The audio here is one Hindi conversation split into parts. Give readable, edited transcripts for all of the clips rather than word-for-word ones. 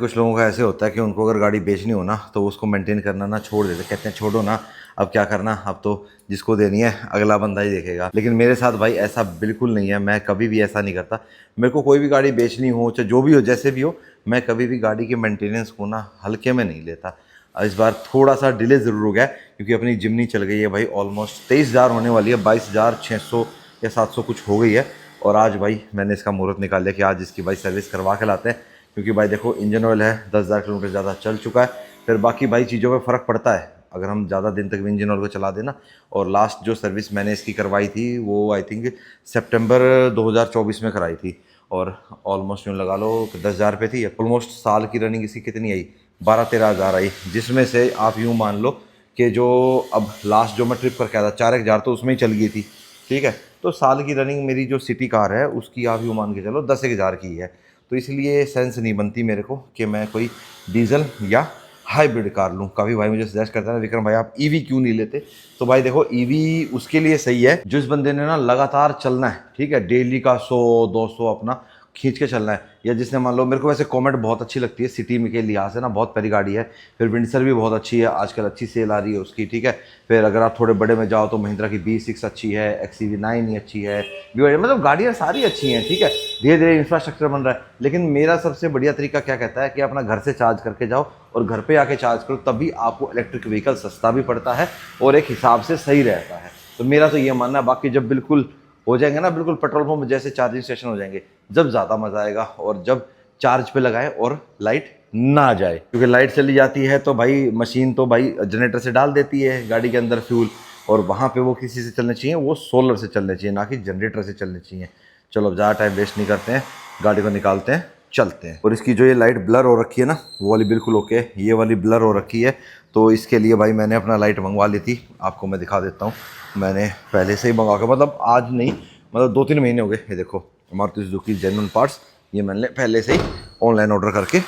कुछ लोगों का ऐसे होता है कि उनको अगर गाड़ी बेचनी हो ना तो उसको मेंटेन करना ना छोड़ देते, कहते हैं छोड़ो ना, अब क्या करना, अब तो जिसको देनी है अगला बंदा ही देखेगा। लेकिन मेरे साथ भाई ऐसा बिल्कुल नहीं है, मैं कभी भी ऐसा नहीं करता। मेरे को कोई भी गाड़ी बेचनी हो चाहे जो भी हो जैसे भी हो, मैं कभी भी गाड़ी के मेंटेनेंस को ना हल्के में नहीं लेता। इस बार थोड़ा सा डिले ज़रूर हो गया क्योंकि अपनी जिमनी चल गई है भाई, ऑलमोस्ट 23,000 होने वाली है, 22,600 या 700 कुछ हो गई है। और आज भाई मैंने इसका मुहूर्त निकाल लिया कि आज इसकी भाई सर्विस करवा के लाते हैं, क्योंकि भाई देखो इंजन ऑयल है 10,000 किलोमीटर ज़्यादा चल चुका है। फिर बाकी भाई चीज़ों पे फ़र्क पड़ता है अगर हम ज़्यादा दिन तक इंजन ऑयल को चला देना। और लास्ट जो सर्विस मैंने इसकी करवाई थी वो आई थिंक सितंबर 2024 में कराई थी, और ऑलमोस्ट यूँ लगा लो 10,000 पे थी। ऑलमोस्ट साल की रनिंग इसकी कितनी आई, 12-13 हज़ार आई, जिसमें से आप यूँ मान लो कि जो अब लास्ट जो मैं ट्रिप करके आया था 4,000 तो उसमें ही चल गई थी। ठीक है, तो साल की रनिंग मेरी जो सिटी कार है उसकी आप यूँ मान के चलो 10,000 की है। तो इसलिए सेंस नहीं बनती मेरे को कि मैं कोई डीजल या हाइब्रिड कार लूँ। काफ़ी भाई मुझे सजेस्ट करता है विक्रम भाई आप ईवी क्यों नहीं लेते। तो भाई देखो ईवी उसके लिए सही है जिस बंदे ने ना लगातार चलना है, ठीक है, डेली का 100-200 अपना खींच के चलना है। या जिसने मान लो, मेरे को वैसे कॉमेट बहुत अच्छी लगती है सिटी में के लिहाज से ना, बहुत प्यारी गाड़ी है। फिर विंडसर भी बहुत अच्छी है, आजकल अच्छी सेल आ रही है उसकी, ठीक है। फिर अगर आप थोड़े बड़े में जाओ तो महिंद्रा की B6 अच्छी है, XCV9 ही अच्छी है, मतलब गाड़ियाँ सारी अच्छी हैं, ठीक है। धीरे धीरे इंफ्रास्ट्रक्चर बन रहा है। लेकिन मेरा सबसे बढ़िया तरीका क्या कहता है कि अपना घर से चार्ज करके जाओ और घर पे आके चार्ज करो, तभी आपको इलेक्ट्रिक व्हीकल सस्ता भी पड़ता है और एक हिसाब से सही रहता है। तो मेरा तो ये मानना है। बाकी जब बिल्कुल हो जाएंगे ना, बिल्कुल पेट्रोल पंप जैसे चार्जिंग स्टेशन हो जाएंगे, जब ज़्यादा मज़ा आएगा, और जब चार्ज पे लगाए और लाइट ना जाए। क्योंकि लाइट चली जाती है तो भाई मशीन तो भाई जनरेटर से डाल देती है गाड़ी के अंदर फ्यूल, और वहाँ पे वो किसी से चलने चाहिए, वो सोलर से चलने चाहिए, ना कि जनरेटर से चलने चाहिए। चलो अब ज़्यादा टाइम वेस्ट नहीं करते हैं, गाड़ी को निकालते हैं, चलते हैं। और इसकी जो ये लाइट ब्लर हो रखी है ना, वो वाली बिल्कुल ओके, ये वाली ब्लर हो रखी है। तो इसके लिए भाई मैंने अपना लाइट मंगवा ली थी, आपको मैं दिखा देता हूँ। मैंने पहले से ही मंगवा के, मतलब आज नहीं, मतलब 2-3 महीने हो गए। ये देखो मारुति सुजुकी जेन्युइन पार्ट्स, ये मैंने पहले से ही ऑनलाइन ऑर्डर करके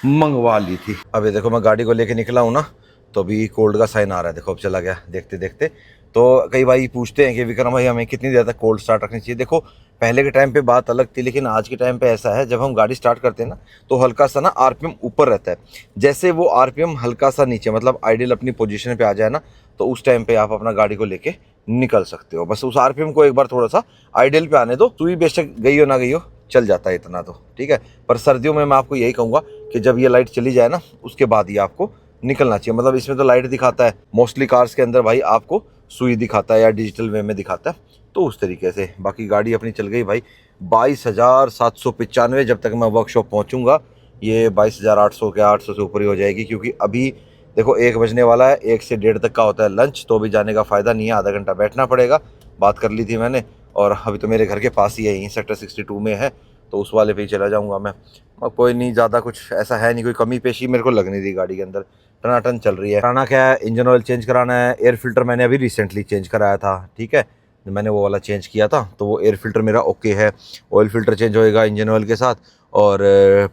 मंगवा ली थी। अब ये देखो मैं गाड़ी को लेके निकला हूँ ना, तो अभी कोल्ड का साइन आ रहा है, देखो अब चला गया देखते देखते। तो कई भाई पूछते हैं कि विक्रम भाई हमें कितनी देर तक कोल्ड स्टार्ट रखनी चाहिए। देखो पहले के टाइम पे बात अलग थी, लेकिन आज के टाइम पे ऐसा है, जब हम गाड़ी स्टार्ट करते हैं ना तो हल्का सा ना आरपीएम ऊपर रहता है। जैसे वो आरपीएम हल्का सा नीचे, मतलब आइडियल अपनी पोजीशन पे आ जाए ना, तो उस टाइम पे आप अपना गाड़ी को लेके निकल सकते हो। बस उस आरपीएम को एक बार थोड़ा सा आइडियल पे आने दो, सुई बेशक गई हो ना गई हो, चल जाता है इतना तो, ठीक है। पर सर्दियों में मैं आपको यही कहूँगा कि जब ये लाइट चली जाए ना उसके बाद ही आपको निकलना चाहिए। मतलब इसमें तो लाइट दिखाता है, मोस्टली कार्स के अंदर भाई आपको सुई दिखाता है या डिजिटल वे में दिखाता है, तो उस तरीके से। बाकी गाड़ी अपनी चल गई भाई 22,795। जब तक मैं वर्कशॉप पहुंचूंगा ये 22,800 के 800 से ऊपर ही हो जाएगी, क्योंकि अभी देखो 1 बजने वाला है, 1 से 1:30 तक का होता है लंच, तो अभी जाने का फ़ायदा नहीं है, आधा घंटा बैठना पड़ेगा। बात कर ली थी मैंने, और अभी तो मेरे घर के पास ही है, यहीं सेक्टर 62 में है, तो उस वाले पे ही चला जाऊँगा मैं। और कोई नहीं, ज़्यादा कुछ ऐसा है नहीं, कोई कमी पेशी मेरे को लग नहीं रही गाड़ी के अंदर, टनाटन चल रही है। कराना क्या है, इंजन ऑयल चेंज कराना है, एयर फिल्टर मैंने अभी रिसेंटली चेंज कराया था, ठीक है, मैंने वो वाला चेंज किया था, तो वो एयर फिल्टर मेरा ओके है। ऑयल फिल्टर चेंज होएगा इंजन ऑयल के साथ, और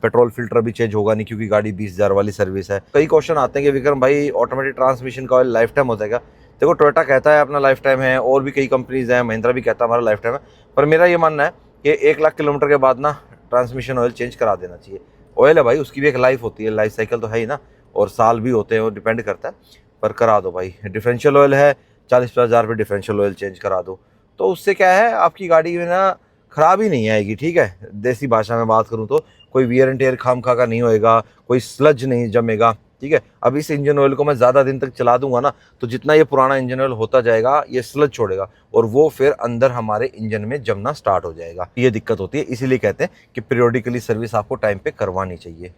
पेट्रोल फिल्टर भी चेंज होगा नहीं, क्योंकि गाड़ी 20,000 वाली सर्विस है। कई क्वेश्चन आते हैं कि विक्रम भाई ऑटोमेटिक ट्रांसमिशन का ऑयल लाइफ टाइम होता है क्या। देखो टोयोटा कहता है अपना लाइफ टाइम है, और भी कई कंपनीज हैं, महिंद्रा भी कहता है हमारा लाइफ टाइम है, पर मेरा ये मानना है कि 1 लाख किलोमीटर के बाद ना ट्रांसमिशन ऑयल चेंज करा देना चाहिए। ऑयल है भाई, उसकी भी एक लाइफ होती है, लाइफ साइकिल तो है ही ना, और साल भी होते हैं, वो डिपेंड करता है, पर करा दो भाई। डिफरेंशियल ऑयल है 40-50 हज़ार पे डिफरेंशियल ऑयल चेंज करा दो, तो उससे क्या है आपकी गाड़ी में ना खराब ही नहीं आएगी, ठीक है। देसी भाषा में बात करूँ तो कोई वियर एंड टेयर खामखा का नहीं होएगा, कोई स्लज नहीं जमेगा, ठीक है। अब इस इंजन ऑयल को मैं ज़्यादा दिन तक चला दूंगा ना, तो जितना ये पुराना इंजन ऑयल होता जाएगा ये स्लज छोड़ेगा, और वो फिर अंदर हमारे इंजन में जमना स्टार्ट हो जाएगा। ये दिक्कत होती है, इसीलिए कहते हैं कि पीरियोडिकली सर्विस आपको टाइम पे करवानी चाहिए।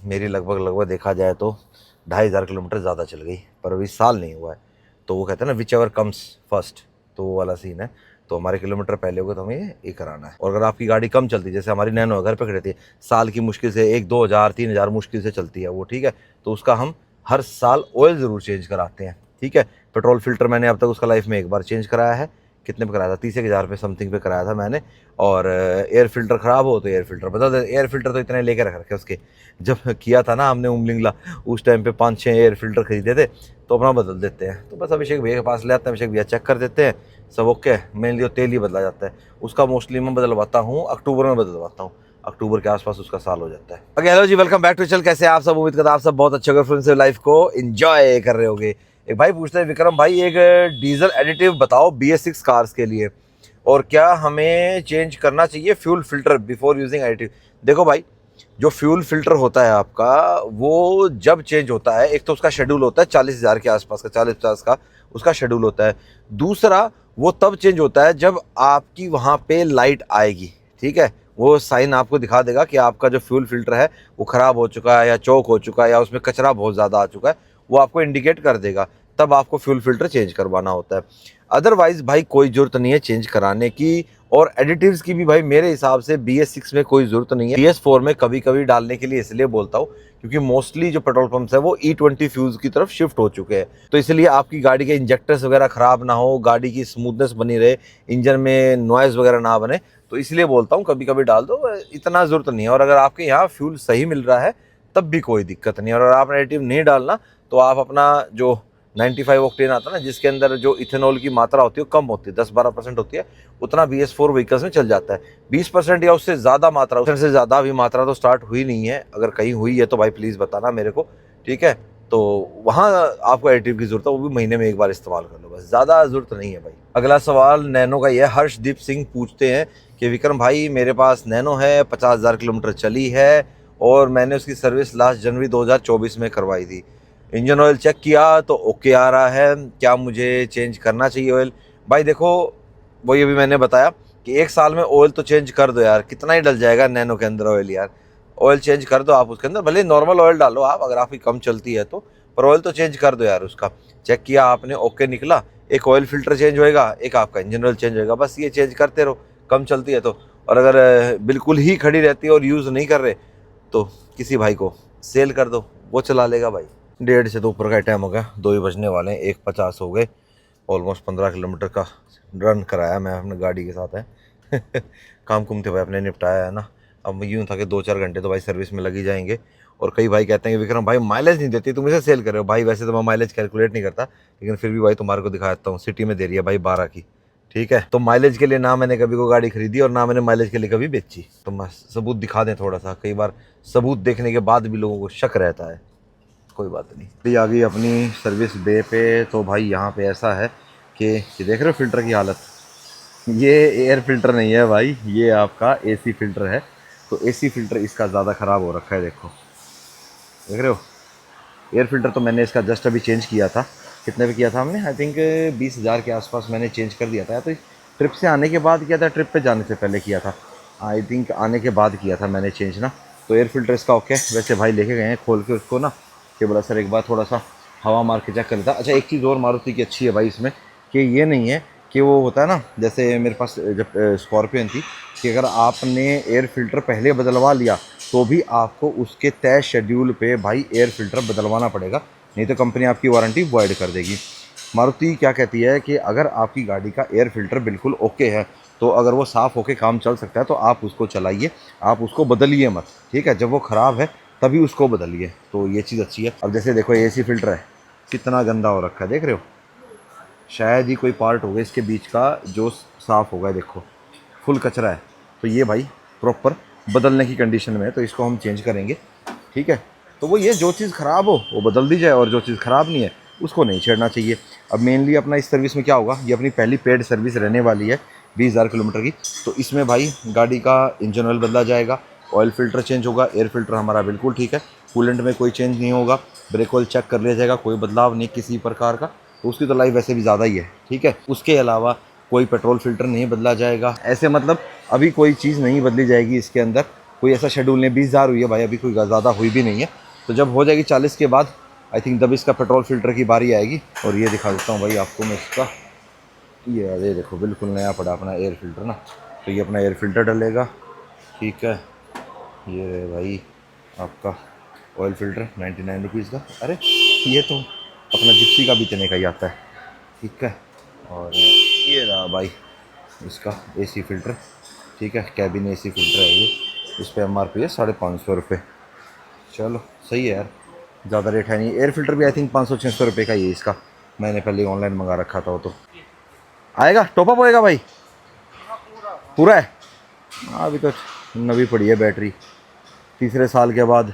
मेरी लगभग देखा जाए तो 2,500 किलोमीटर ज़्यादा चल गई, पर अभी साल नहीं हुआ है। तो वो कहते हैं ना विच एवर कम्स फर्स्ट, तो वो वाला सीन है। तो हमारे किलोमीटर पहले होगा तो हमें ये कराना है। और अगर आपकी गाड़ी कम चलती है, जैसे हमारी नैनो घर पे खड़ी थी, साल की मुश्किल से 1-2 हज़ार 3 हज़ार मुश्किल से चलती है वो, ठीक है, तो उसका हम हर साल ऑयल ज़रूर चेंज कराते हैं, ठीक है। पेट्रोल फिल्टर मैंने अब तक उसका लाइफ में 1 बार चेंज कराया है। कितने पे कराया था, 30,000 पे समथिंग पे कराया था मैंने। और एयर फिल्टर ख़राब हो तो एयर फिल्टर बता दे, एयर फिल्टर तो इतने लेके रख रखे उसके। जब किया था ना हमने उमलिंगला, उस टाइम पे 5-6 एयर फिल्टर खरीदे थे, तो अपना बदल देते हैं। तो बस अभिषेक भैया के पास ले आते हैं, अभिषेक भैया चेक कर देते हैं, सब ओके। मेनली तेल ही बदला जाता है उसका, मोस्टली मैं बदलवाता हूँ अक्टूबर में बदलवाता हूँ। अक्टूबर के आसपास उसका साल हो जाता है। Okay hello ji, welcome back to channel. कैसे आप सब? उम्मीद करता हूं आप सब बहुत अच्छे होंगे, फ्रेंड्स लाइफ को एंजॉय कर रहे होगे। एक भाई पूछते हैं, विक्रम भाई एक डीजल एडिटिव बताओ BS6 कार्स के लिए, और क्या हमें चेंज करना चाहिए fuel filter before using additive? देखो भाई, जो फ्यूल फिल्टर होता है आपका, वो जब चेंज होता है, एक तो उसका शेड्यूल होता है 40,000 के आसपास का, 40-50 का उसका शेड्यूल होता है। दूसरा, वो तब चेंज होता है जब आपकी वहाँ पे लाइट आएगी, ठीक है, वो साइन आपको दिखा देगा कि आपका जो फ्यूल फिल्टर है वो ख़राब हो चुका है या चौक हो चुका है या उसमें कचरा बहुत ज़्यादा आ चुका है, वो आपको इंडिकेट कर देगा, तब आपको फ्यूल फिल्टर चेंज करवाना होता है। अदरवाइज़ भाई कोई ज़रूरत नहीं है चेंज कराने की, और एडिटिव्स की भी भाई मेरे हिसाब से BS6 में कोई ज़रूरत नहीं है। BS4 में कभी कभी डालने के लिए इसलिए बोलता हूँ क्योंकि मोस्टली जो पेट्रोल पंप्स है वो E20 फ्यूज़ की तरफ शिफ्ट हो चुके हैं, तो इसलिए आपकी गाड़ी के इंजेक्टर्स वगैरह ख़राब ना हो, गाड़ी की स्मूथनेस बनी रहे, इंजन में नॉइज़ वगैरह ना बने, तो इसलिए बोलता हूँ कभी कभी डाल दो, इतना ज़रूरत नहीं है। और अगर आपके यहाँ फ्यूल सही मिल रहा है तब भी कोई दिक्कत नहीं है। और अगर आपने एडिटिव नहीं डालना तो आप अपना जो 95 ऑक्टेन आता है ना, जिसके अंदर जो इथेनॉल की मात्रा होती है वो कम होती है, 10-12% होती है, उतना BS4 व्हीकल्स में चल जाता है। 20% या उससे ज़्यादा मात्रा, उससे ज़्यादा भी मात्रा तो स्टार्ट हुई नहीं है। अगर कहीं हुई है तो भाई प्लीज़ बताना मेरे को, ठीक है? तो वहाँ आपको एडिटिव की ज़रूरत है, वो भी महीने में एक बार इस्तेमाल कर लो, बस ज़्यादा ज़रूरत नहीं है भाई। अगला सवाल नैनो का ये हर्षदीप सिंह पूछते हैं कि विक्रम भाई मेरे पास नैनो है, 50,000 किलोमीटर चली है और मैंने उसकी सर्विस लास्ट जनवरी 2024 में करवाई थी। इंजन ऑयल चेक किया तो ओके आ रहा है, क्या मुझे चेंज करना चाहिए ऑयल? भाई देखो, वही अभी मैंने बताया कि एक साल में ऑयल तो चेंज कर दो यार, कितना ही डल जाएगा नैनो के अंदर ऑयल यार। ऑयल चेंज कर दो आप उसके अंदर, भले नॉर्मल ऑयल डालो आप अगर आपकी कम चलती है तो, पर ऑयल तो चेंज कर दो यार उसका। चेक किया आपने, ओके निकला, एक ऑयल फिल्टर चेंज होएगा, एक आपका इंजन ऑयल चेंज होएगा, बस ये चेंज करते रहो कम चलती है तो। और अगर बिल्कुल ही खड़ी रहती है और यूज़ नहीं कर रहे तो किसी भाई को सेल कर दो, वो चला लेगा भाई। 1:30 से तो ऊपर का टाइम हो गया, 2 ही बजने वाले हैं, 1:50 हो गए। ऑलमोस्ट 15 किलोमीटर का रन कराया मैं अपने गाड़ी के साथ है। काम कुम थे भाई अपने निपटाया है ना। अब यूँ था कि 2-4 घंटे तो भाई सर्विस में लगी जाएंगे। और कई भाई कहते हैं कि विक्रम भाई माइलेज नहीं देती, तुम इसे सेल कर रहे हो। भाई वैसे तो मैं माइलेज कैलकुलेट नहीं करता, लेकिन फिर भी भाई तुम्हारे को दिखा देता हूँ। सिटी में दे रही है भाई 12 की, ठीक है? तो माइलेज के लिए ना मैंने कभी कोई गाड़ी खरीदी और ना मैंने माइलेज के लिए कभी बेची। तो बस सबूत दिखा दें थोड़ा सा, कई बार सबूत देखने के बाद भी लोगों को शक रहता है। कोई बात नहीं। अभी आ गई अपनी सर्विस बे पे, तो भाई यहाँ पे ऐसा है कि देख रहे हो फिल्टर की हालत, ये एयर फिल्टर नहीं है भाई, ये आपका AC फिल्टर है। तो AC फिल्टर इसका ज़्यादा ख़राब हो रखा है, देखो देख रहे हो। एयर फिल्टर तो मैंने इसका जस्ट अभी चेंज किया था। कितने पे किया था हमने? आई थिंक 20,000 के आसपास मैंने चेंज कर दिया था, या तो ट्रिप से आने के बाद किया था, ट्रिप पे जाने से पहले किया था, आई थिंक आने के बाद किया था मैंने चेंज ना। तो एयर फिल्टर इसका ओके। वैसे भाई लेके गए हैं खोल के उसको ना, कि बोला सर एक बार थोड़ा सा हवा मार के चेक कर लेता। अच्छा एक चीज़ और मारुति की अच्छी है भाई इसमें, कि ये नहीं है कि वो होता है ना, जैसे मेरे पास जब स्कॉर्पियन थी, कि अगर आपने एयर फिल्टर पहले बदलवा लिया तो भी आपको उसके तय शेड्यूल पे भाई एयर फिल्टर बदलवाना पड़ेगा, नहीं तो कंपनी आपकी वारंटी वॉइड कर देगी। मारुति क्या कहती है कि अगर आपकी गाड़ी का एयर फिल्टर बिल्कुल ओके है, तो अगर वो साफ़ होके काम चल सकता है तो आप उसको चलाइए, आप उसको बदलिए मत, ठीक है? जब वो ख़राब है तभी उसको बदलिए, तो ये चीज़ अच्छी है। अब जैसे देखो AC फिल्टर है, कितना गंदा हो रखा है, देख रहे हो? शायद ही कोई पार्ट होगा इसके बीच का जो साफ़ होगा, देखो फुल कचरा है। तो ये भाई प्रॉपर बदलने की कंडीशन में है, तो इसको हम चेंज करेंगे, ठीक है? तो वो ये जो चीज़ ख़राब हो वो बदल दी जाए, और जो चीज़ ख़राब नहीं है उसको नहीं छेड़ना चाहिए। अब मेनली अपना इस सर्विस में क्या होगा, ये अपनी पहली पेड सर्विस रहने वाली है 20,000 किलोमीटर की। तो इसमें भाई गाड़ी का इंजन ऑयल बदला जाएगा, ऑयल फिल्टर चेंज होगा, एयर फिल्टर हमारा बिल्कुल ठीक है, कूलेंट में कोई चेंज नहीं होगा, ब्रेक ऑयल चेक कर लिया जाएगा, कोई बदलाव नहीं किसी प्रकार का, तो उसकी तो लाइफ वैसे भी ज़्यादा ही है, ठीक है? उसके अलावा कोई पेट्रोल फिल्टर नहीं बदला जाएगा, ऐसे मतलब अभी कोई चीज़ नहीं बदली जाएगी इसके अंदर। कोई ऐसा शेड्यूल नहीं, 20,000 हुई है भाई, अभी कोई ज़्यादा हुई भी नहीं है। तो जब हो जाएगी 40 के बाद आई थिंक तब इसका पेट्रोल फिल्टर की बारी आएगी। और ये दिखा देता हूँ भाई आपको मैं इसका, ये देखो बिल्कुल नया पड़ा अपना एयर फिल्टर ना। तो ये अपना एयर फिल्टर डलेगा, ठीक है? ये रहे भाई आपका ऑयल फिल्टर 99 रुपीज़ का। अरे ये तो अपना जिप्सी का भी इतने का ही आता है, ठीक है? और ये रहा भाई इसका AC फिल्टर, ठीक है? कैबिन AC फिल्टर है ये, इस पर MRP है 550 रुपये। चलो सही है यार, ज़्यादा रेट है नहीं। एयर फिल्टर भी आई थिंक 500-600 रुपये का ही है इसका, मैंने पहले ऑनलाइन मंगा रखा था। वो तो आएगा, टॉपअप होएगा भाई, पूरा है। हाँ अभी तो नवी पड़ी है बैटरी, तीसरे साल के बाद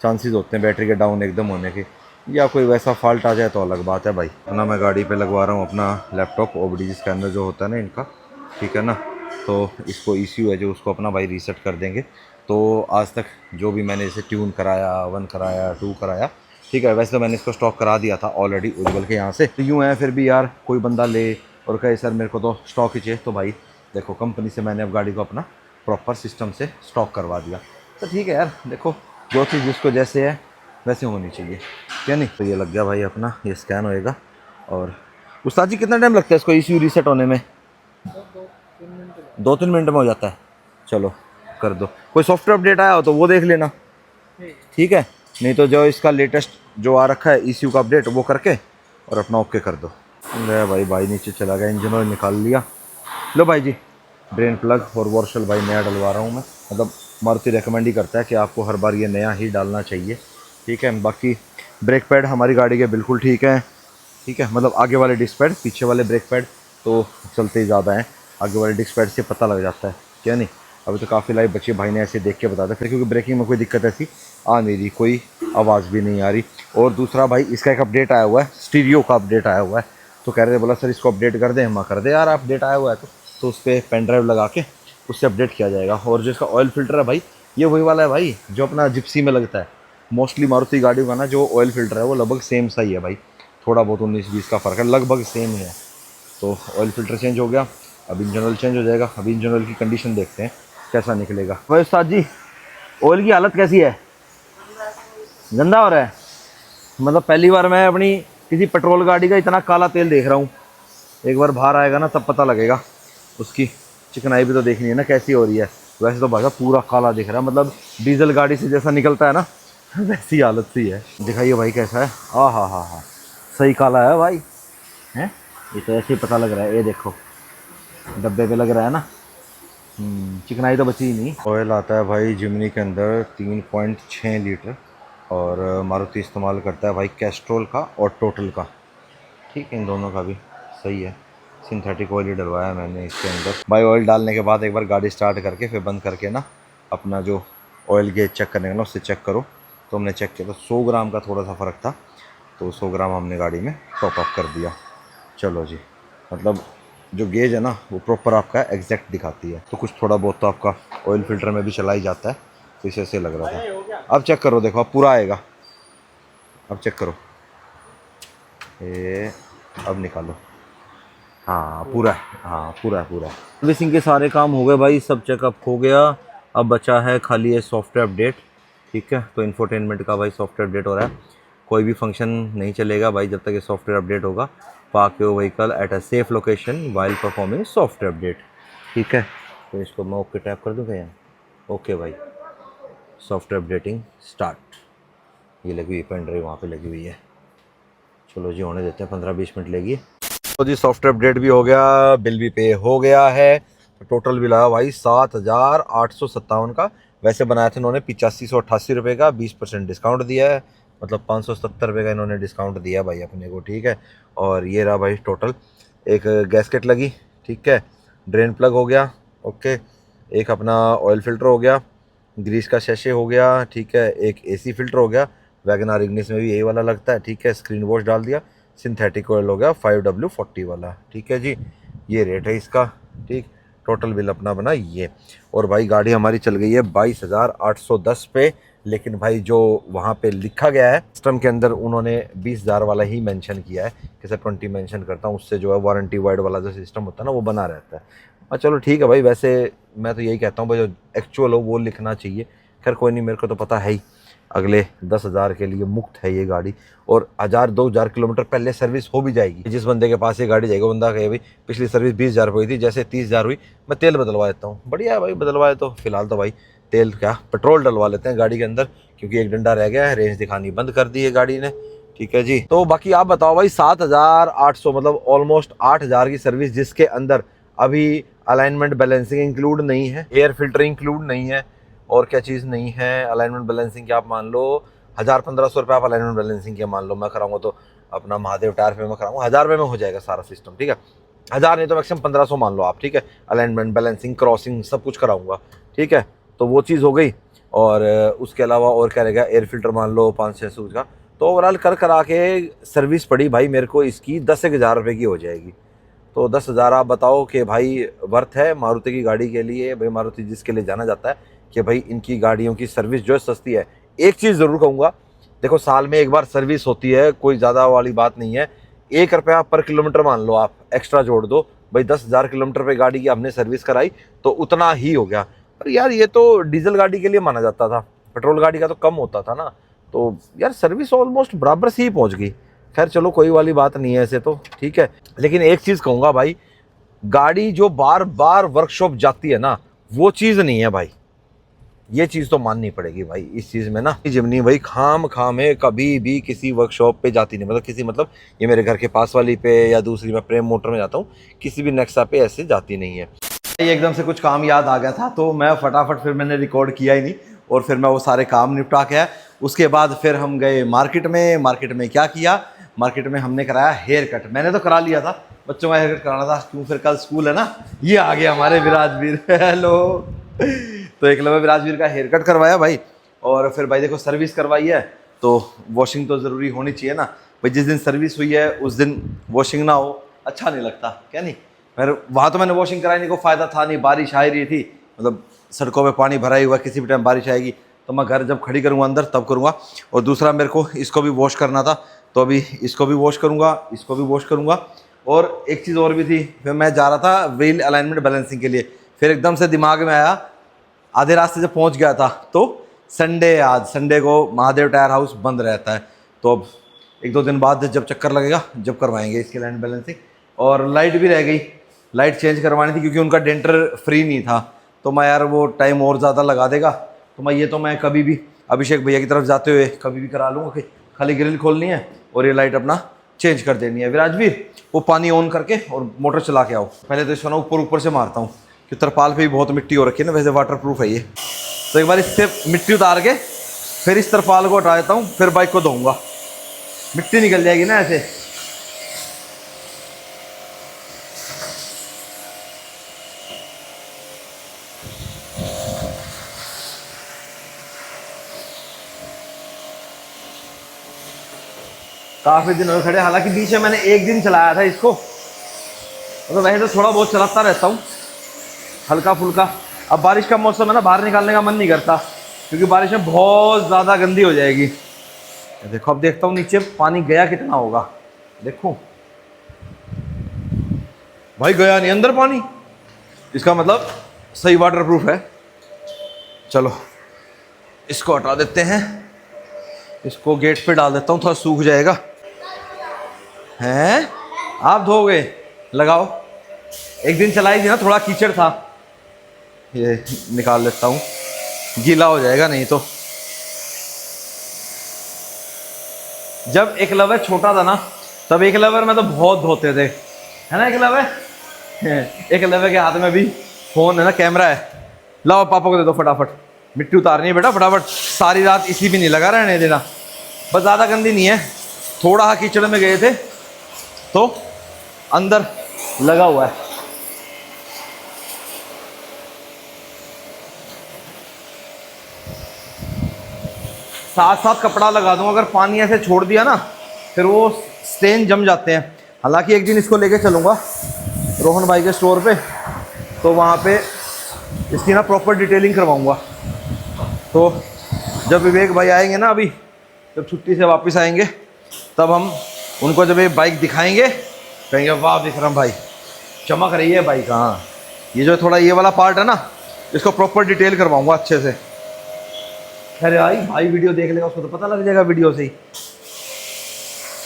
चांसेस होते हैं बैटरी के डाउन एकदम होने के, या कोई वैसा फॉल्ट आ जाए तो अलग बात है भाई। अपना मैं गाड़ी पे लगवा रहा हूँ अपना लैपटॉप OBD स्कैनर जो होता है ना इनका, ठीक है ना। तो इसको ECU है जो उसको अपना भाई रीसेट कर देंगे। तो आज तक जो भी मैंने इसे ट्यून कराया, 1 कराया, 2 कराया, ठीक है, वैसे तो मैंने इसको स्टॉक करा दिया था ऑलरेडी उज्जवल के यहाँ से। तो यूँ है फिर भी यार कोई बंदा ले और कहे सर मेरे को तो स्टॉक ही चाहिए, तो भाई देखो कंपनी से मैंने अब गाड़ी को अपना प्रॉपर सिस्टम से स्टॉक करवा दिया। तो ठीक है यार, देखो जो चीज़ जिसको जैसे है वैसे होनी चाहिए, क्या नहीं। तो ये लग गया भाई अपना, ये स्कैन होएगा। और उस्ताद जी कितना टाइम लगता है इसको ECU रीसेट होने में? 2-3 मिनट में हो जाता है। चलो कर दो, कोई सॉफ्टवेयर अपडेट आया हो तो वो देख लेना, ठीक है। नहीं तो जो इसका लेटेस्ट जो आ रखा है ECU का अपडेट वो करके और अपना ओके कर दो। ले भाई नीचे चला गया, इंजन ऑयल निकाल लिया। लो भाई जी, ड्रेन प्लग और वॉशर भाई नया डलवा रहा हूँ मैं। मतलब मारुति रेकमेंड ही करता है कि आपको हर बार ये नया ही डालना चाहिए, ठीक है। बाकी ब्रेक पैड हमारी गाड़ी के बिल्कुल ठीक है, ठीक है। मतलब आगे वाले डिस्क पैड, पीछे वाले ब्रेक पैड तो चलते ही ज़्यादा हैं, आगे वाले डिस्क पैड से पता लग जाता है, क्या नहीं। अभी तो काफ़ी लाइव बच्चे भाई ने ऐसे देख के बताते फिर, क्योंकि ब्रेकिंग में कोई दिक्कत ऐसी आ नहीं रही, कोई आवाज़ भी नहीं आ रही। और दूसरा भाई इसका एक अपडेट आया हुआ है, स्टीरियो का अपडेट आया हुआ है। तो कह रहे थे बोला सर इसको अपडेट कर दें, हम कर दे यार अपडेट आया हुआ है तो उस पर पेन ड्राइव लगा के उससे अपडेट किया जाएगा। और जो इसका ऑयल फिल्टर है भाई, ये वही वाला है भाई जो अपना जिप्सी में लगता है। मोस्टली मारुति गाड़ियों का ना जो ऑयल फिल्टर है वो लगभग सेम सा ही है भाई, थोड़ा बहुत 19-20 का फ़र्क है, लगभग सेम ही है। तो ऑयल फिल्टर चेंज हो गया, अब इंजन ऑयल चेंज हो जाएगा। अब इंजन ऑयल की कंडीशन देखते हैं कैसा निकलेगा। भाई उस्ताद जी ऑयल की हालत कैसी है? गंदा हो रहा है। मतलब पहली बार मैं अपनी किसी पेट्रोल गाड़ी का इतना काला तेल देख रहा हूँ। एक बार बाहर आएगा ना तब पता लगेगा, उसकी चिकनाई भी तो देखनी है ना कैसी हो रही है। वैसे तो भाई पूरा काला दिख रहा है, मतलब डीजल गाड़ी से जैसा निकलता है ना वैसी हालत सी है। दिखाइए भाई कैसा है। हाँ, सही काला है भाई, हैं ये तो ऐसे ही पता लग रहा है। ये देखो डब्बे पे लग रहा है ना, चिकनाई तो बची ही नहीं। ऑयल आता है भाई जिमनी के अंदर 3.6 लीटर, और मारुति इस्तेमाल करता है भाई कैस्ट्रोल का और टोटल का, ठीक है, इन दोनों का भी सही है। सिंथेटिक ऑयल ही डलवाया मैंने इसके अंदर भाई। ऑयल डालने के बाद एक बार गाड़ी स्टार्ट करके फिर बंद करके ना अपना जो ऑयल गेज चेक करने का ना उससे चेक करो। तो हमने चेक किया तो 100 ग्राम का थोड़ा सा फ़र्क था, तो 100 ग्राम हमने गाड़ी में टॉप अप कर दिया। चलो जी, मतलब जो गेज है ना वो प्रॉपर आपका एग्जैक्ट दिखाती है। तो कुछ थोड़ा बहुत तो आपका ऑयल फिल्टर में भी चला ही जाता है, तो इसे ऐसे लग रहा था। अब चेक करो, देखो अब पूरा आएगा, अब चेक करो, ये अब निकालो। हाँ पूरा है, हाँ पूरा सर्विसिंग के सारे काम हो गए भाई, सब चेकअप हो गया। अब बचा है खाली ये सॉफ्टवेयर अपडेट, ठीक है। तो इन्फोटेनमेंट का भाई सॉफ्टवेयर अपडेट हो रहा है। कोई भी फंक्शन नहीं चलेगा भाई जब तक ये सॉफ्टवेयर अपडेट होगा। Park your vehicle at a safe location while performing software update, ठीक है। तो इसको मैं ओके टैप कर दूँ क्या यहाँ? ओके भाई, सॉफ्टवेयर अपडेटिंग स्टार्ट। ये लगी हुई पेन ड्राइव वहाँ पर लगी हुई है। चलो जी होने देते हैं, 15-20 मिनट लेगी। तो जी सॉफ्टवेयर अपडेट भी हो गया, बिल भी पे हो गया है। तो टोटल बिल आया भाई 7,857 का। वैसे बनाया था इन्होंने 8588 रुपये का, 20% डिस्काउंट दिया है, मतलब 570 रुपये का इन्होंने डिस्काउंट दिया भाई अपने को, ठीक है। और ये रहा भाई टोटल। एक गैसकेट लगी, ठीक है, ड्रेन प्लग हो गया, ओके, एक अपना ऑयल फिल्टर हो गया, ग्रीस का शैशे हो गया, ठीक है, एक AC फिल्टर हो गया, वैगनार इग्निस में भी यही वाला लगता है, ठीक है, स्क्रीन वॉश डाल दिया, सिंथेटिक ऑयल हो गया 5W40 वाला, ठीक है जी। ये रेट है इसका, ठीक। टोटल बिल अपना बना ये। और भाई गाड़ी हमारी चल गई है 22,810 पे। लेकिन भाई जो वहाँ पे लिखा गया है सिस्टम के अंदर, उन्होंने 20,000 वाला ही मेंशन किया है। जैसे 20 मेंशन करता हूँ, उससे जो है वारंटी वाइड वाला जो सिस्टम होता है ना वो बना रहता है। और चलो ठीक है भाई, वैसे मैं तो यही कहता हूँ भाई जो एक्चुअल हो वो लिखना चाहिए। खैर कोई नहीं, मेरे को तो पता है ही अगले 10,000 के लिए मुफ्त है ये गाड़ी, और 1,000-2,000 किलोमीटर पहले सर्विस हो भी जाएगी। जिस बंदे के पास ये गाड़ी जाएगी वो बंदा कहे भाई पिछली सर्विस 20,000 हुई थी, जैसे 30,000 हुई, मैं तेल बदलवा देता हूँ। बढ़िया है भाई, बदलवाए तो फिलहाल तो भाई तेल क्या पेट्रोल डलवा लेते हैं गाड़ी के अंदर, क्योंकि एक डंडा रह गया है, रेंज दिखानी बंद कर दी है गाड़ी ने, ठीक है जी। तो बाकी आप बताओ भाई, 7,800 मतलब ऑलमोस्ट 8,000 की सर्विस, जिसके अंदर अभी अलाइनमेंट बैलेंसिंग इंक्लूड नहीं है, एयर फिल्टर इंक्लूड नहीं है, और क्या चीज़ नहीं है। अलाइनमेंट बैलेंसिंग के आप मान लो 1,000-1,500 रुपये आप अलाइनमेंट बैलेंसिंग के मान लो। मैं कराऊंगा तो अपना महादेव टायर पे मैं कराऊंगा 1,000 रुपये में हो जाएगा सारा सिस्टम, ठीक है। 1,000 नहीं तो मैक्सिमम 1,500 मान लो आप, ठीक है। अलाइनमेंट बैलेंसिंग क्रॉसिंग सब कुछ कराऊंगा, ठीक है। तो वो चीज़ हो गई। और उसके अलावा और क्या रहेगा, एयर फिल्टर मान लो 500-600 का। तो ओवरऑल कर करा के सर्विस पड़ी भाई मेरे को इसकी 10,000 रुपये की हो जाएगी। तो 10,000 आप बताओ कि भाई वर्थ है मारुति की गाड़ी के लिए। भाई मारुति जिसके लिए जाना जाता है कि भाई इनकी गाड़ियों की सर्विस जो है सस्ती है। एक चीज़ ज़रूर कहूँगा, देखो साल में एक बार सर्विस होती है, कोई ज़्यादा वाली बात नहीं है। 1 रुपया पर किलोमीटर मान लो आप एक्स्ट्रा जोड़ दो, भाई 10,000 किलोमीटर पे गाड़ी की हमने सर्विस कराई तो उतना ही हो गया। पर यार ये तो डीजल गाड़ी के लिए माना जाता था, पेट्रोल गाड़ी का तो कम होता था ना। तो यार सर्विस ऑलमोस्ट बराबर से ही पहुंच गई। खैर चलो कोई वाली बात नहीं है ऐसे तो, ठीक है। लेकिन एक चीज़ कहूँगा भाई, गाड़ी जो बार बार वर्कशॉप जाती है ना, वो चीज़ नहीं है भाई। ये चीज़ तो माननी पड़ेगी भाई इस चीज़ में ना। जिमनी भाई खाम है कभी भी किसी वर्कशॉप पे जाती नहीं, मतलब किसी, मतलब ये मेरे घर के पास वाली पे या दूसरी मैं प्रेम मोटर में जाता हूँ, किसी भी नेक्सा पे ऐसे जाती नहीं है। एकदम से कुछ काम याद आ गया था तो मैं फटाफट फिर मैंने रिकॉर्ड किया ही नहीं और फिर मैं वो सारे काम निपटा के आया। उसके बाद फिर हम गए मार्केट में क्या किया, मार्केट में हमने कराया हेयर कट। मैंने तो करा लिया था, बच्चों का हेयर कट कराना था क्यों, फिर कल स्कूल है ना। ये आ गया हमारे विराजवीर, हेलो। तो एकलव्य विराजवीर का हेयर कट करवाया भाई। और फिर भाई देखो सर्विस करवाई है तो वॉशिंग तो ज़रूरी होनी चाहिए ना भाई। जिस दिन सर्विस हुई है उस दिन वॉशिंग ना हो अच्छा नहीं लगता, क्या नहीं। फिर वहाँ तो मैंने वॉशिंग कराने को फ़ायदा था नहीं, बारिश आ रही थी, मतलब सड़कों पे पानी भरा ही हुआ, किसी भी टाइम बारिश आएगी तो मैं घर जब खड़ी करूँगा अंदर तब करूँगा। और दूसरा मेरे को इसको भी वॉश करना था तो अभी इसको भी वॉश करूँगा, इसको भी वॉश करूँगा। और एक चीज़ और भी थी, फिर मैं जा रहा था व्हील अलाइनमेंट बैलेंसिंग के लिए, फिर एकदम से दिमाग में आया, आधे रास्ते जब पहुँच गया था तो संडे, आज संडे को महादेव टायर हाउस बंद रहता है तो अब 1-2 दिन बाद जब चक्कर लगेगा जब करवाएंगे इसकी लाइन बैलेंसिंग। और लाइट भी रह गई, लाइट चेंज करवानी थी क्योंकि उनका डेंटर फ्री नहीं था। तो मैं यार वो टाइम और ज़्यादा लगा देगा तो मैं ये तो मैं कभी भी अभिषेक भैया की तरफ जाते हुए कभी भी करा लूँगा कि खाली ग्रिल खोलनी है और ये लाइट अपना चेंज कर देनी है। विराजवीर वो पानी ऑन करके और मोटर चला के आओ। पहले तो इसको ना ऊपर से मारता हूँ कि तरपाल पे भी बहुत मिट्टी हो रखी है ना, वैसे वाटर प्रूफ है ये। तो एक बार इससे मिट्टी उतार के फिर इस तरपाल को हटा देता हूँ, फिर बाइक को धोऊंगा, मिट्टी निकल जाएगी ना ऐसे। काफ़ी दिन हो खड़े, हालांकि बीच में मैंने एक दिन चलाया था इसको, मतलब वैसे तो थोड़ा बहुत चलाता रहता हूँ हल्का फुल्का। अब बारिश का मौसम है ना, बाहर निकालने का मन नहीं करता क्योंकि बारिश में बहुत ज़्यादा गंदी हो जाएगी। देखो अब देखता हूँ नीचे पानी गया कितना होगा, देखो भाई गया नहीं अंदर पानी, इसका मतलब सही वाटर प्रूफ है। चलो इसको हटा देते हैं, इसको गेट पे डाल देता हूँ, थोड़ा सूख जाएगा। हैं आप धोगे, लगाओ। एक दिन चलाई थी ना, थोड़ा कीचड़ था, ये निकाल लेता हूँ, गीला हो जाएगा नहीं तो। जब एकलव्य छोटा था ना तब एकलव्य में तो बहुत धोते थे, है ना एकलव्य। एकलव्य के हाथ में भी फोन है ना, कैमरा है। लाओ पापा को दे दो फटाफट, मिट्टी उतारनी है बेटा फटाफट, सारी रात इसी भी नहीं लगा रहने देना। बस ज़्यादा गंदी नहीं है, थोड़ा कीचड़ में गए थे तो अंदर लगा हुआ है। साथ साथ कपड़ा लगा दूँ, अगर पानी ऐसे छोड़ दिया ना फिर वो स्टेन जम जाते हैं। हालांकि एक दिन इसको लेके चलूँगा रोहन भाई के स्टोर पे, तो वहाँ पे इसकी ना प्रॉपर डिटेलिंग करवाऊँगा। तो जब विवेक भाई आएंगे ना, अभी जब छुट्टी से वापस आएंगे तब हम उनको जब ये बाइक दिखाएंगे कहेंगे वाह विक्रम भाई चमक रही है बाइक। हाँ ये जो थोड़ा ये वाला पार्ट है ना, इसको प्रॉपर डिटेल करवाऊँगा अच्छे से। अरे भाई वीडियो देख लेगा उसको तो पता लग जाएगा वीडियो से ही।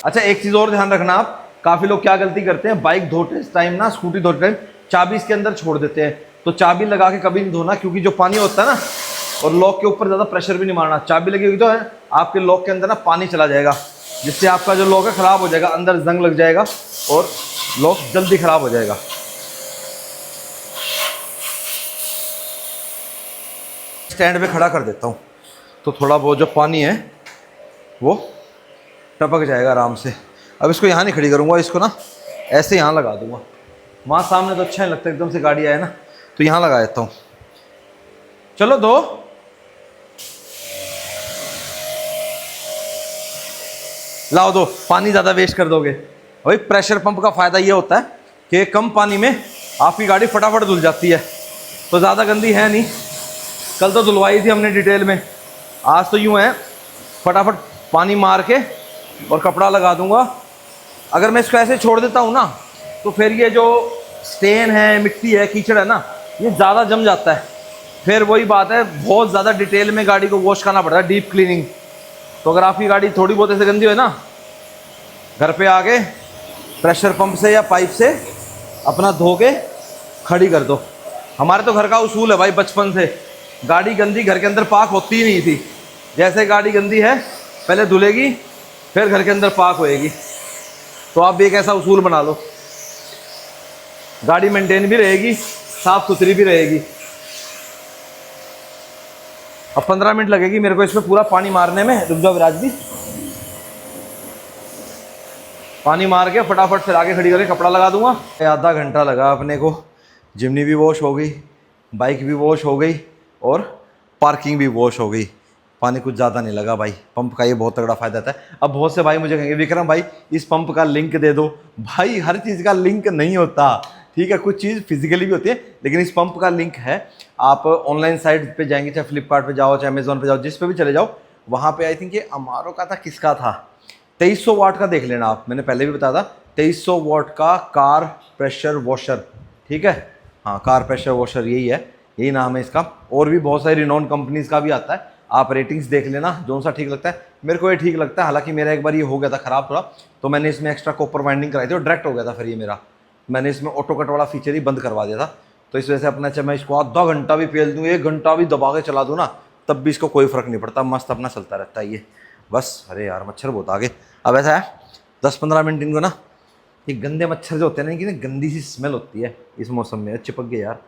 अच्छा एक चीज़ और ध्यान रखना आप, काफ़ी लोग क्या गलती करते हैं, बाइक धोते टाइम ना, स्कूटी धोते टाइम चाबी इसके अंदर छोड़ देते हैं। तो चाबी लगा के कभी नहीं धोना, क्योंकि जो पानी होता है ना, और लॉक के ऊपर ज़्यादा प्रेशर भी नहीं मारना। चाबी लगी हुई तो है आपके लॉक के अंदर ना पानी चला जाएगा, जिससे आपका जो लॉक है ख़राब हो जाएगा, अंदर जंग लग जाएगा और लॉक जल्दी ख़राब हो जाएगा। स्टैंड पे खड़ा कर देता हूँ तो थोड़ा बहुत जो पानी है वो टपक जाएगा आराम से। अब इसको यहाँ नहीं खड़ी करूँगा, इसको ना ऐसे यहाँ लगा दूँगा। वहाँ सामने तो अच्छा नहीं लगता, एकदम से गाड़ी आए ना, तो यहाँ लगा देता हूँ। चलो दो। लाओ दो, पानी ज़्यादा वेस्ट कर दोगे। भाई प्रेशर पंप का फ़ायदा ये होता है कि कम पानी में आपकी गाड़ी फटाफट धुल जाती है, तो ज़्यादा गंदी है नहीं। कल तो धुलवाई थी हमने डिटेल में, आज तो यूँ है फटाफट पानी मार के और कपड़ा लगा दूंगा। अगर मैं इसको ऐसे छोड़ देता हूँ ना, तो फिर ये जो स्टेन है, मिट्टी है, कीचड़ है ना, ये ज़्यादा जम जाता है। फिर वही बात है, बहुत ज़्यादा डिटेल में गाड़ी को वॉश करना पड़ता है, डीप क्लीनिंग। तो अगर आपकी गाड़ी थोड़ी बहुत ऐसे गंदी हो ना, घर पे आके प्रेशर पंप से या पाइप से अपना धो के खड़ी कर दो। हमारे तो घर का उसूल है भाई, बचपन से गाड़ी गंदी घर के अंदर पाक होती ही नहीं थी। जैसे गाड़ी गंदी है पहले धुलेगी, फिर घर के अंदर पाक होएगी। तो आप भी एक ऐसा उसूल बना लो, गाड़ी मेंटेन भी रहेगी, साफ सुथरी भी रहेगी। अब 15 मिनट लगेगी मेरे को इसमें पूरा पानी मारने में। रुक जाओ विराज भी, पानी मार के फटाफट फिर आगे खड़ी करके कपड़ा लगा दूंगा। आधा घंटा लगा अपने को, जिमनी भी वॉश हो गई, बाइक भी वॉश हो गई और पार्किंग भी वॉश हो गई। पानी कुछ ज़्यादा नहीं लगा भाई। पंप का ये बहुत तगड़ा फ़ायदा था। अब बहुत से भाई मुझे कहेंगे विक्रम भाई इस पंप का लिंक दे दो। भाई हर चीज़ का लिंक नहीं होता, ठीक है, कुछ चीज़ फिजिकली भी होती है, लेकिन इस पंप का लिंक है। आप ऑनलाइन साइट पे जाएंगे, चाहे फ्लिपकार्ट पे जाओ, चाहे अमेजोन पे जाओ, जिस पे भी चले जाओ, वहाँ पे आई थिंक ये अमारो का था, किसका था, 2300 वाट का देख लेना आप। मैंने पहले भी बताया था 2300 वाट का कार प्रेशर वॉशर, ठीक है, हाँ कार प्रेशर वॉशर यही है, यही नाम है इसका। और भी बहुत सारी रिनोन कंपनीज़ का भी आता है, आप रेटिंग्स देख लेना जो सा ठीक लगता है। मेरे को ये ठीक लगता है, हालांकि मेरा एक बार ये हो गया था ख़राब थोड़ा, तो मैंने इसमें एक्स्ट्रा कॉपर वाइंडिंग कराई थी और डायरेक्ट हो गया था। फिर ये मेरा, मैंने इसमें ऑटो कट वाला फीचर ही बंद करवा दिया था। तो इस वजह से अपना, चाहे मैं इसको आधा घंटा भी पेल दूँ, 1 घंटा भी दबा के चला दूँ ना, तब भी इसको कोई फ़र्क नहीं पड़ता, मस्त अपना चलता रहता है ये बस। अरे यार मच्छर बहुत आगे। अब ऐसा है 10-15 मिनट इनको ना, ये गंदे मच्छर जो होते हैं ना, कि गंदी सी स्मेल होती है इस मौसम में, चिपक गए यार।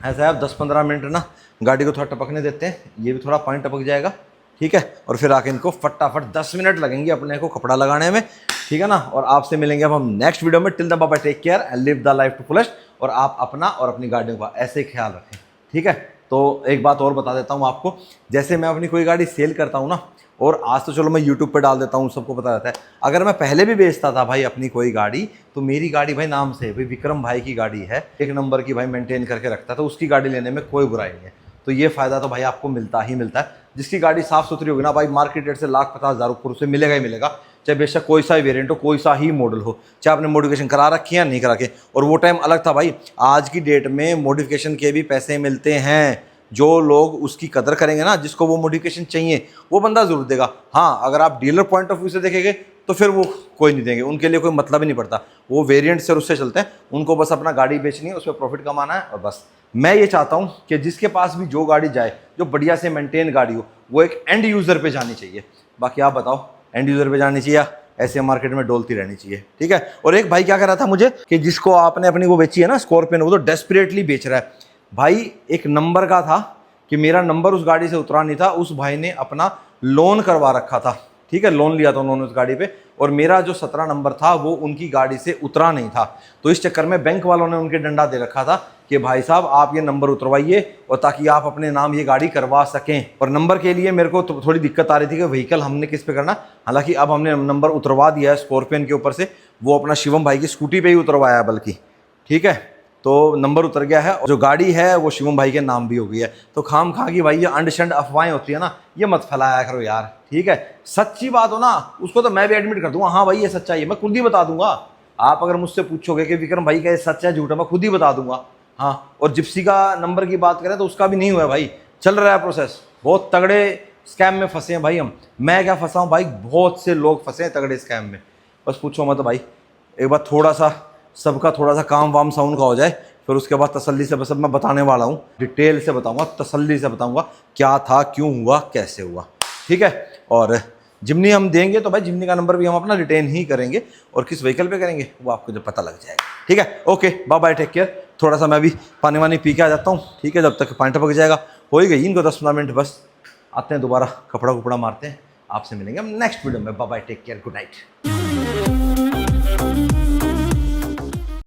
ऐसा है अब 10-15 मिनट ना गाड़ी को थोड़ा टपकने देते हैं, ये भी थोड़ा पानी टपक जाएगा, ठीक है। और फिर आके इनको फटाफट 10 मिनट लगेंगे अपने को कपड़ा लगाने में, ठीक है ना। और आपसे मिलेंगे अब हम नेक्स्ट वीडियो में। Till the bye, take care and live the life to fullest. और आप अपना और अपनी गाड़ियों का ऐसे ख्याल रखें, ठीक है। तो एक बात और बता देता हूँ आपको, जैसे मैं अपनी कोई गाड़ी सेल करता हूँ ना, और आज तो चलो मैं यूट्यूब पे डाल देता हूँ, सबको पता रहता है। अगर मैं पहले भी बेचता था भाई अपनी कोई गाड़ी, तो मेरी गाड़ी भाई नाम से भाई विक्रम भाई की गाड़ी है, 1 नंबर की भाई, मेंटेन करके रखता है, तो उसकी गाड़ी लेने में कोई बुराई नहीं है। तो ये फ़ायदा तो भाई आपको मिलता ही मिलता है। जिसकी गाड़ी साफ़ सुथरी होगी ना भाई, मार्केट रेट से 1,50,000 ऊपर उसे मिलेगा ही मिलेगा, चाहे बेशक कोई सा ही वेरिएंट हो, कोई सा ही मॉडल हो, चाहे आपने मॉडिफिकेशन करा रखी है या नहीं करा के। और वो टाइम अलग था भाई, आज की डेट में मॉडिफिकेशन के भी पैसे मिलते हैं। जो लोग उसकी कदर करेंगे ना, जिसको वो मॉडिफिकेशन चाहिए, वो बंदा ज़रूर देगा। हाँ, अगर आप डीलर पॉइंट ऑफ व्यू से देखेंगे तो फिर वो कोई नहीं देंगे, उनके लिए कोई मतलब ही नहीं पड़ता। वो वेरिएंट से और उससे चलते हैं, उनको बस अपना गाड़ी बेचनी है, उसमें प्रॉफिट कमाना है और बस। मैं ये चाहता हूँ कि जिसके पास भी जो गाड़ी जाए, जो बढ़िया से मेंटेन गाड़ी हो, वो एक एंड यूज़र पे जानी चाहिए। बाकी आप बताओ, एंड यूज़र पे जानी चाहिए, ऐसे मार्केट में डोलती रहनी चाहिए, ठीक है। और एक भाई क्या कर रहा था मुझे, कि जिसको आपने अपनी वो बेची है ना स्कॉर्पियन, वो तो डेस्परेटली बेच रहा है भाई। एक नंबर का था कि मेरा नंबर उस गाड़ी से उतरा नहीं था, उस भाई ने अपना लोन करवा रखा था, ठीक है, लोन लिया था उन्होंने उस गाड़ी पे, और मेरा जो 17 नंबर था वो उनकी गाड़ी से उतरा नहीं था। तो इस चक्कर में बैंक वालों ने उनके डंडा दे रखा था कि भाई साहब आप ये नंबर उतरवाइए, और ताकि आप अपने नाम ये गाड़ी करवा सकें। और नंबर के लिए मेरे को तो थोड़ी दिक्कत आ रही थी कि व्हीकल हमने किस पे करना। हालांकि अब हमने नंबर उतरवा दिया है स्कॉर्पियन के ऊपर से, वो अपना शिवम भाई की स्कूटी पे ही उतरवाया है बल्कि, ठीक है। तो नंबर उतर गया है, और जो गाड़ी है वो शिवम भाई के नाम भी हो गई है। तो खाम खा की भाई ये अंडशंड अफवाहें होती है ना, ये मत फैलाया करो यार, ठीक है। सच्ची बात हो ना, उसको तो मैं भी एडमिट कर दूंगा, हाँ भाई ये सच्चाई है, मैं खुद ही बता दूंगा। आप अगर मुझसे पूछोगे कि विक्रम भाई का ये सच है झूठ है, मैं खुद ही बता दूंगा, हाँ। और जिप्सी का नंबर की बात करें तो उसका भी नहीं हुआ है भाई, चल रहा है प्रोसेस। बहुत तगड़े स्कैम में फंसे हैं भाई हम। मैं क्या फंसा हूँ भाई, बहुत से लोग फंसे हैं तगड़े स्कैम में, बस पूछो मत भाई। एक बार थोड़ा सा सबका थोड़ा सा काम वाम साउंड का हो जाए, फिर उसके बाद तसल्ली से बस अब मैं बताने वाला हूँ, डिटेल से बताऊंगा, तसल्ली से बताऊंगा क्या था, क्यों हुआ, कैसे हुआ, ठीक है। और जिमनी हम देंगे तो भाई जिमनी का नंबर भी हम अपना रिटेन ही करेंगे, और किस व्हीकल पे करेंगे वो आपको जब पता लग जाएगा, ठीक है। Okay bye bye, take care. थोड़ा सा मैं भी पानी वानी पी के आ जाता हूँ, ठीक है, जब तक पानी टपक जाएगा। हो ही गई इनको 10-15 मिनट, बस आते हैं दोबारा, कपड़ा कुपड़ा मारते हैं, आपसे मिलेंगे हम नेक्स्ट वीडियो में। Bye bye, take care, good night.